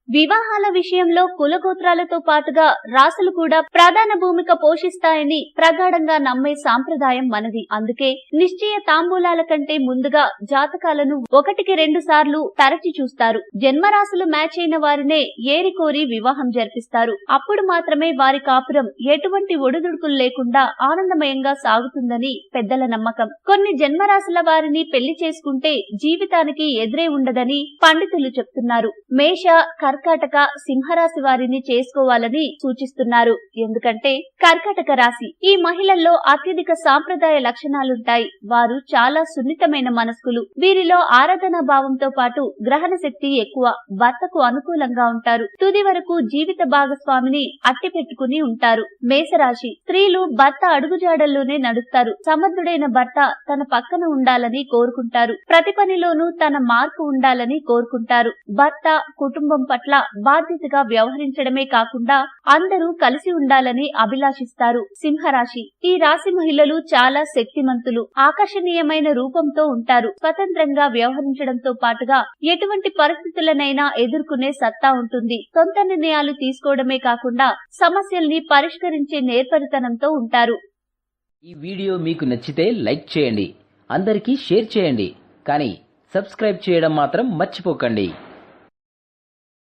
వివాహాల విషయంలో కులగోత్రాలతో పాటుగా రాసులు కూడా ప్రధాన భూమిక పోషిస్తాయని ప్రగాఢంగా నమ్మే సాంప్రదాయం మనది. అందుకే నిశ్చయ తాంబూలాల కంటే ముందుగా జాతకాలను 1-2 సార్లు తరచి చూస్తారు. జన్మరాశులు మ్యాచ్ అయిన వారినే ఏరికోరి వివాహం జరిపిస్తారు. అప్పుడు మాత్రమే వారి కాపురం ఎటువంటి ఒడిదుడుకులు లేకుండా ఆనందమయంగా సాగుతుందని పెద్దల నమ్మకం. కొన్ని జన్మరాశుల వారిని పెళ్లి చేసుకుంటే జీవితానికి ఎదురే ఉండదని పండితులు చెప్తున్నారు. మేష, కర్కాటక, సింహరాశి వారిని చేసుకోవాలని సూచిస్తున్నారు. ఎందుకంటే కర్కాటక రాశి ఈ మహిళల్లో అత్యధిక సాంప్రదాయ లక్షణాలుంటాయి. వారు చాలా సున్నితమైన మనస్కులు. వీరిలో ఆరాధనా భావంతో పాటు గ్రహణ శక్తి ఎక్కువ. భర్తకు అనుకూలంగా ఉంటారు. తుది వరకు జీవిత భాగస్వామిని అట్టి పెట్టుకుని ఉంటారు. మేషరాశి స్త్రీలు భర్త అడుగుజాడల్లోనే నడుస్తారు. సమర్థుడైన భర్త తన పక్కన ఉండాలని కోరుకుంటారు. ప్రతి పనిలోనూ తన మార్పు ఉండాలని కోరుకుంటారు. భర్త కుటుంబం పట్ల బాధ్యతగా వ్యవహరించడమే కాకుండా అందరూ కలిసి ఉండాలని అభిలాషిస్తారు. సింహరాశి ఈ రాశి మహిళలు చాలా శక్తిమంతులు. ఆకర్షణీయమైన రూపంతో ఉంటారు. స్వతంత్రంగా వ్యవహరించడంతో పాటుగా ఎటువంటి పరిస్థితులనైనా ఎదుర్కొనే సత్తా ఉంటుంది. సొంత నిర్ణయాలు తీసుకోవడమే కాకుండా సమస్యల్ని పరిష్కరించే నేర్పరితనంతో ఉంటారు. ఈ వీడియో మీకు నచ్చితే లైక్ చేయండి, అందరికీ షేర్ చేయండి, కానీ సబ్స్క్రైబ్ చేయడం మాత్రం మర్చిపోకండి.